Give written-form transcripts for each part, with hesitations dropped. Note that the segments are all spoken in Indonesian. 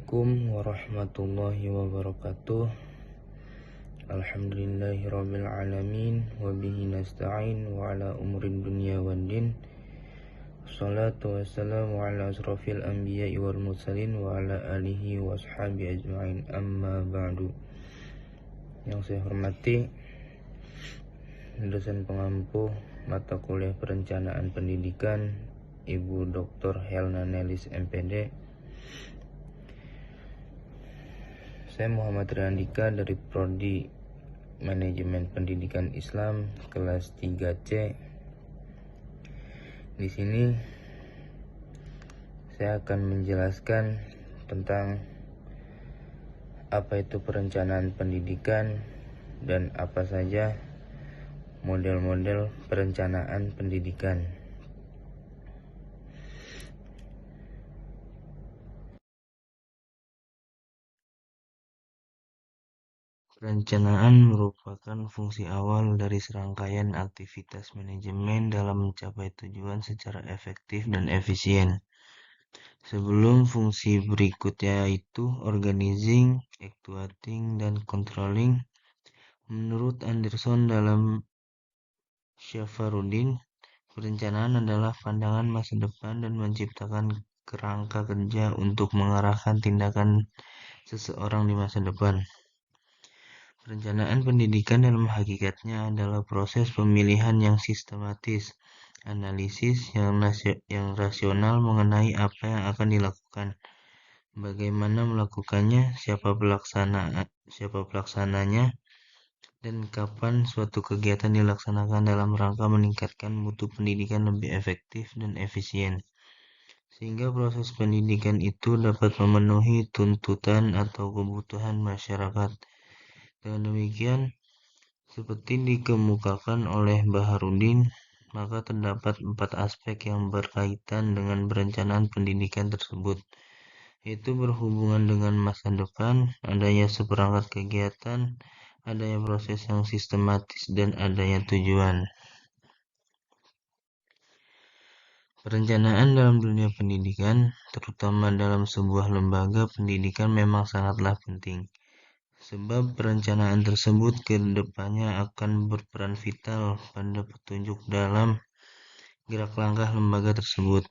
Assalamualaikum warahmatullahi wabarakatuh. Alhamdulillahirabbil alamin wa bihi nasta'in wa ala umurid dunya waddin. Wassalatu wassalamu ala asrofil anbiya'i wal mursalin wa ala alihi wa ashabi ajma'in, amma ba'du. Yang saya hormati dosen pengampu mata kuliah perencanaan pendidikan Ibu Dr. Helna Nelis MPD. Saya Muhammad Riandika dari Prodi Manajemen Pendidikan Islam kelas 3C. Di sini saya akan menjelaskan tentang apa itu perencanaan pendidikan dan apa saja model-model perencanaan pendidikan. Perencanaan merupakan fungsi awal dari serangkaian aktivitas manajemen dalam mencapai tujuan secara efektif dan efisien. Sebelum fungsi berikutnya yaitu organizing, actuating, dan controlling. Menurut Anderson dalam Syafaruddin, perencanaan adalah pandangan masa depan dan menciptakan kerangka kerja untuk mengarahkan tindakan seseorang di masa depan. Perencanaan pendidikan dalam hakikatnya adalah proses pemilihan yang sistematis, analisis yang rasional mengenai apa yang akan dilakukan, bagaimana melakukannya, siapa pelaksananya, dan kapan suatu kegiatan dilaksanakan dalam rangka meningkatkan mutu pendidikan lebih efektif dan efisien, sehingga proses pendidikan itu dapat memenuhi tuntutan atau kebutuhan masyarakat. Dengan demikian, seperti dikemukakan oleh Baharudin, maka terdapat 4 aspek yang berkaitan dengan perencanaan pendidikan tersebut, yaitu berhubungan dengan masa depan, adanya seperangkat kegiatan, adanya proses yang sistematis, dan adanya tujuan. Perencanaan dalam dunia pendidikan, terutama dalam sebuah lembaga pendidikan, memang sangatlah penting. Sebab perencanaan tersebut ke depannya akan berperan vital pada petunjuk dalam gerak langkah lembaga tersebut.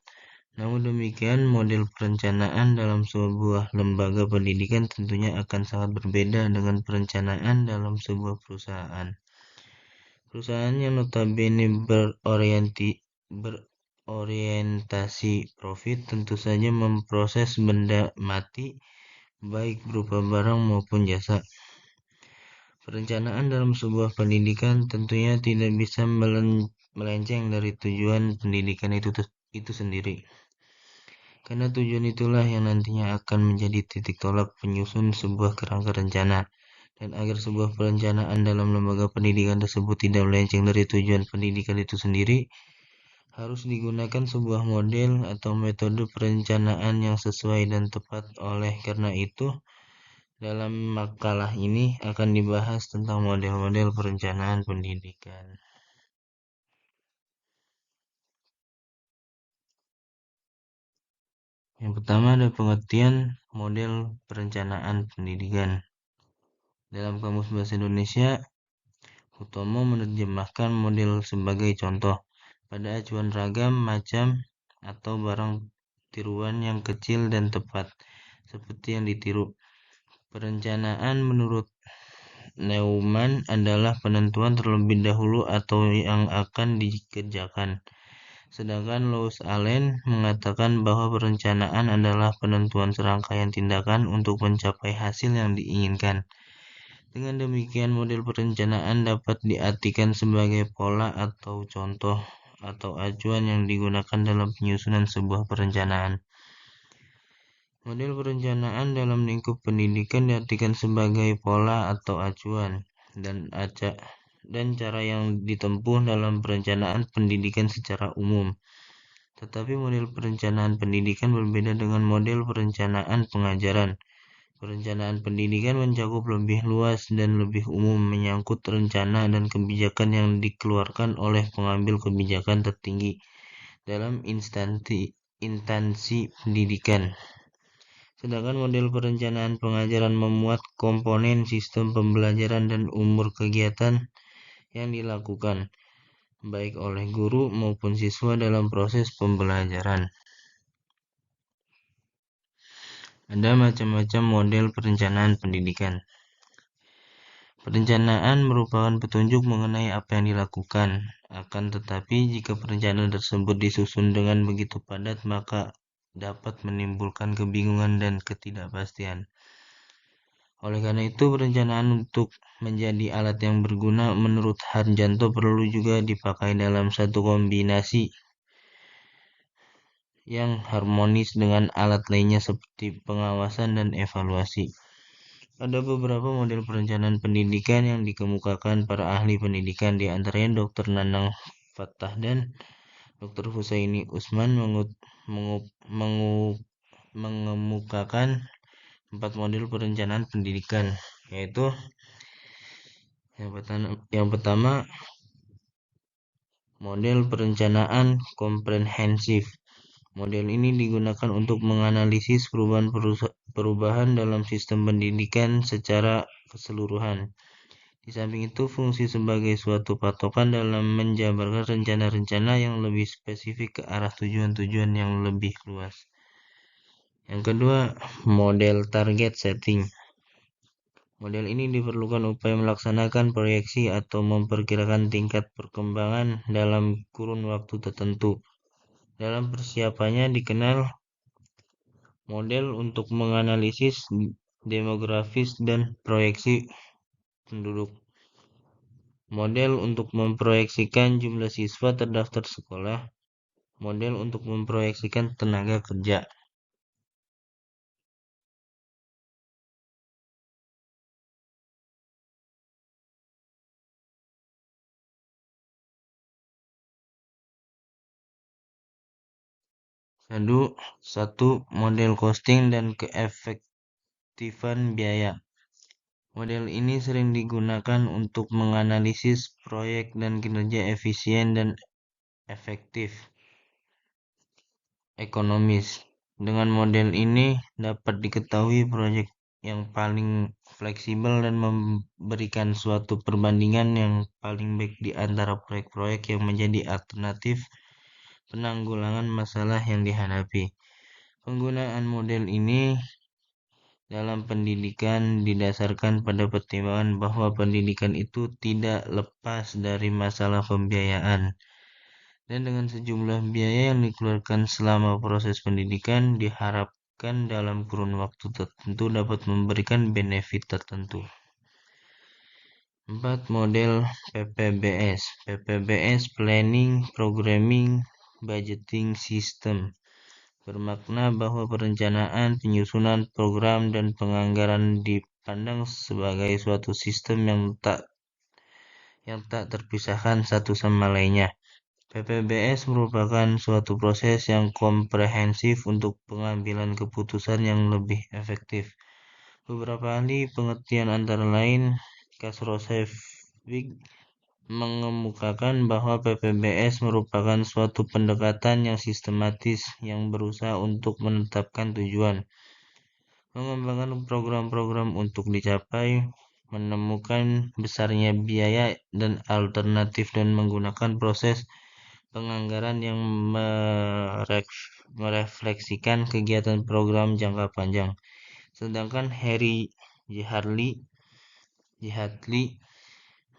Namun demikian, model perencanaan dalam sebuah lembaga pendidikan tentunya akan sangat berbeda dengan perencanaan dalam sebuah perusahaan. Perusahaan yang notabene berorientasi profit tentu saja memproses benda mati baik berupa barang maupun jasa. Perencanaan dalam sebuah pendidikan tentunya tidak bisa melenceng dari tujuan pendidikan itu sendiri. Karena tujuan itulah yang nantinya akan menjadi titik tolak penyusun sebuah kerangka rencana. Dan agar sebuah perencanaan dalam lembaga pendidikan tersebut tidak melenceng dari tujuan pendidikan itu sendiri, harus digunakan sebuah model atau metode perencanaan yang sesuai dan tepat. Oleh karena itu, dalam makalah ini akan dibahas tentang model-model perencanaan pendidikan. Yang pertama ada pengertian model perencanaan pendidikan. Dalam Kamus Bahasa Indonesia, Hutomo menerjemahkan model sebagai contoh pada acuan ragam, macam, atau barang tiruan yang kecil dan tepat, seperti yang ditiru. Perencanaan menurut Neumann adalah penentuan terlebih dahulu atau yang akan dikerjakan. Sedangkan Louis Allen mengatakan bahwa perencanaan adalah penentuan serangkaian tindakan untuk mencapai hasil yang diinginkan. Dengan demikian, model perencanaan dapat diartikan sebagai pola atau contoh atau acuan yang digunakan dalam penyusunan sebuah perencanaan. Model perencanaan dalam lingkup pendidikan diartikan sebagai pola atau acuan dan cara yang ditempuh dalam perencanaan pendidikan secara umum. Tetapi model perencanaan pendidikan berbeda dengan model perencanaan pengajaran. Perencanaan pendidikan mencakup lebih luas dan lebih umum, menyangkut rencana dan kebijakan yang dikeluarkan oleh pengambil kebijakan tertinggi dalam instansi pendidikan. Sedangkan model perencanaan pengajaran memuat komponen sistem pembelajaran dan umur kegiatan yang dilakukan, baik oleh guru maupun siswa dalam proses pembelajaran. Ada macam-macam model perencanaan pendidikan. Perencanaan merupakan petunjuk mengenai apa yang dilakukan. Akan tetapi, jika perencanaan tersebut disusun dengan begitu padat, maka dapat menimbulkan kebingungan dan ketidakpastian. Oleh karena itu, perencanaan untuk menjadi alat yang berguna menurut Harjanto perlu juga dipakai dalam satu kombinasi yang harmonis dengan alat lainnya seperti pengawasan dan evaluasi. Ada beberapa model perencanaan pendidikan yang dikemukakan para ahli pendidikan, di antaranya Dr. Nanang Fattah dan Dr. Husaini Usman mengemukakan 4 model perencanaan pendidikan, yaitu yang pertama model perencanaan komprehensif. Model ini digunakan untuk menganalisis perubahan dalam sistem pendidikan secara keseluruhan. Di samping itu, fungsi sebagai suatu patokan dalam menjabarkan rencana-rencana yang lebih spesifik ke arah tujuan-tujuan yang lebih luas. Yang kedua, model target setting. Model ini diperlukan upaya melaksanakan proyeksi atau memperkirakan tingkat perkembangan dalam kurun waktu tertentu. Dalam persiapannya dikenal model untuk menganalisis demografis dan proyeksi penduduk. Model untuk memproyeksikan jumlah siswa terdaftar sekolah. Model untuk memproyeksikan tenaga kerja. Satu, model costing dan keefektifan biaya. Model ini sering digunakan untuk menganalisis proyek dan kinerja efisien dan efektif ekonomis. Dengan model ini dapat diketahui proyek yang paling fleksibel dan memberikan suatu perbandingan yang paling baik di antara proyek-proyek yang menjadi alternatif penanggulangan masalah yang dihadapi. Penggunaan model ini dalam pendidikan didasarkan pada pertimbangan bahwa pendidikan itu tidak lepas dari masalah pembiayaan. Dan dengan sejumlah biaya yang dikeluarkan selama proses pendidikan, diharapkan dalam kurun waktu tertentu dapat memberikan benefit tertentu. 4. Model PPBS. PPBS Planning, Programming, Budgeting System bermakna bahwa perencanaan, penyusunan program, dan penganggaran dipandang sebagai suatu sistem yang tak terpisahkan satu sama lainnya. PPBS merupakan suatu proses yang komprehensif untuk pengambilan keputusan yang lebih efektif. Beberapa ahli pengertian antara lain Kasrosevich mengemukakan bahwa PPBS merupakan suatu pendekatan yang sistematis yang berusaha untuk menetapkan tujuan, mengembangkan program-program untuk dicapai, menemukan besarnya biaya dan alternatif, dan menggunakan proses penganggaran yang merefleksikan kegiatan program jangka panjang. Sedangkan Harry Jihatli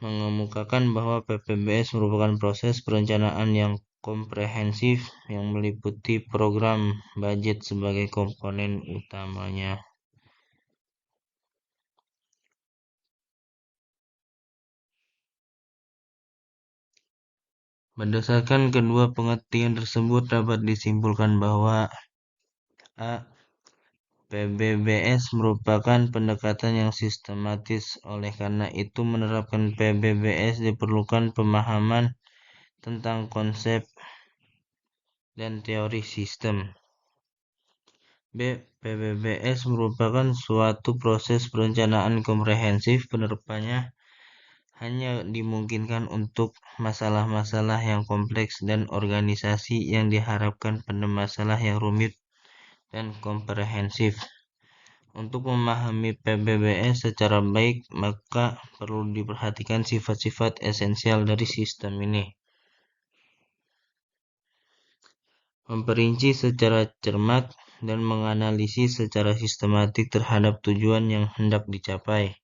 mengemukakan bahwa PPBS merupakan proses perencanaan yang komprehensif yang meliputi program budget sebagai komponen utamanya. Berdasarkan kedua pengertian tersebut dapat disimpulkan bahwa A. PBBS merupakan pendekatan yang sistematis. Oleh karena itu, menerapkan PBBS diperlukan pemahaman tentang konsep dan teori sistem. B. PBBS merupakan suatu proses perencanaan komprehensif. Penerapannya hanya dimungkinkan untuk masalah-masalah yang kompleks dan organisasi yang diharapkan pada masalah yang rumit dan komprehensif. Untuk memahami PBBS secara baik, maka perlu diperhatikan sifat-sifat esensial dari sistem ini. Memperinci secara cermat dan menganalisis secara sistematik terhadap tujuan yang hendak dicapai.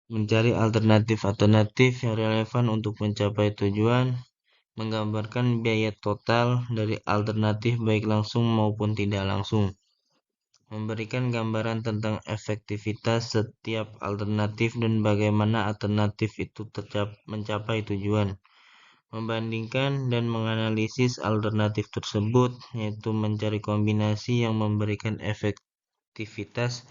Mencari alternatif-alternatif yang relevan untuk mencapai tujuan, menggambarkan biaya total dari alternatif baik langsung maupun tidak langsung, memberikan gambaran tentang efektivitas setiap alternatif dan bagaimana alternatif itu mencapai tujuan, membandingkan dan menganalisis alternatif tersebut, yaitu mencari kombinasi yang memberikan efektivitas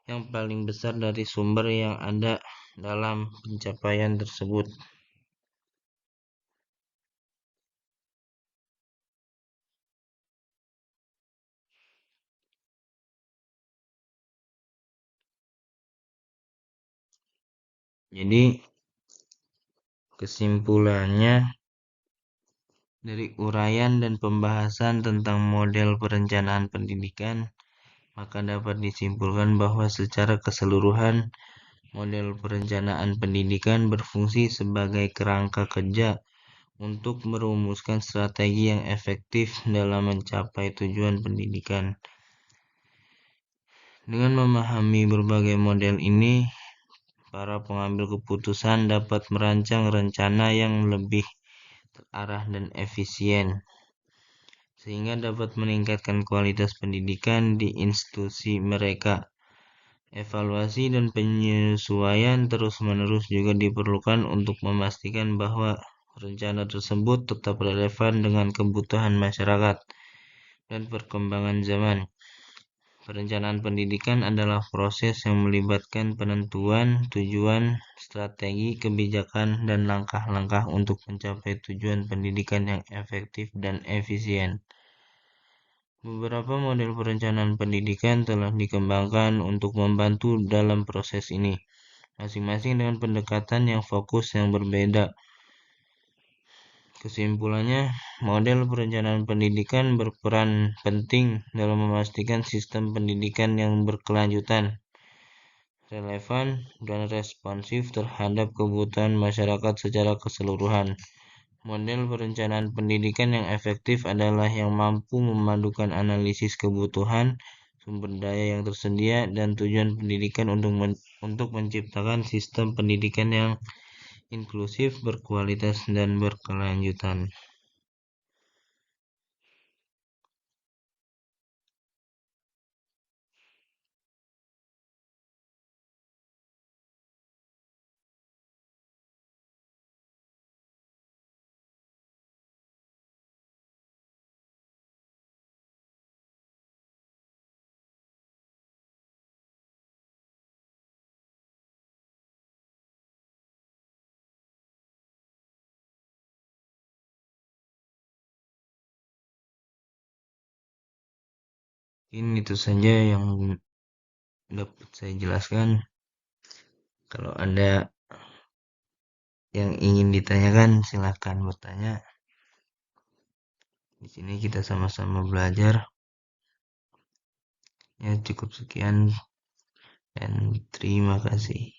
yang paling besar dari sumber yang ada dalam pencapaian tersebut. Jadi kesimpulannya dari uraian dan pembahasan tentang model perencanaan pendidikan, maka dapat disimpulkan bahwa secara keseluruhan model perencanaan pendidikan berfungsi sebagai kerangka kerja untuk merumuskan strategi yang efektif dalam mencapai tujuan pendidikan. Dengan memahami berbagai model ini, para pengambil keputusan dapat merancang rencana yang lebih terarah dan efisien, sehingga dapat meningkatkan kualitas pendidikan di institusi mereka. Evaluasi dan penyesuaian terus-menerus juga diperlukan untuk memastikan bahwa rencana tersebut tetap relevan dengan kebutuhan masyarakat dan perkembangan zaman. Perencanaan pendidikan adalah proses yang melibatkan penentuan tujuan, strategi, kebijakan, dan langkah-langkah untuk mencapai tujuan pendidikan yang efektif dan efisien. Beberapa model perencanaan pendidikan telah dikembangkan untuk membantu dalam proses ini, masing-masing dengan pendekatan yang fokus yang berbeda. Kesimpulannya, model perencanaan pendidikan berperan penting dalam memastikan sistem pendidikan yang berkelanjutan, relevan, dan responsif terhadap kebutuhan masyarakat secara keseluruhan. Model perencanaan pendidikan yang efektif adalah yang mampu memadukan analisis kebutuhan, sumber daya yang tersedia, dan tujuan pendidikan untuk menciptakan sistem pendidikan yang inklusif, berkualitas, dan berkelanjutan. Ini itu saja yang dapat saya jelaskan. Kalau ada yang ingin ditanyakan, silahkan bertanya. Di sini kita sama-sama belajar. Ya, cukup sekian dan terima kasih.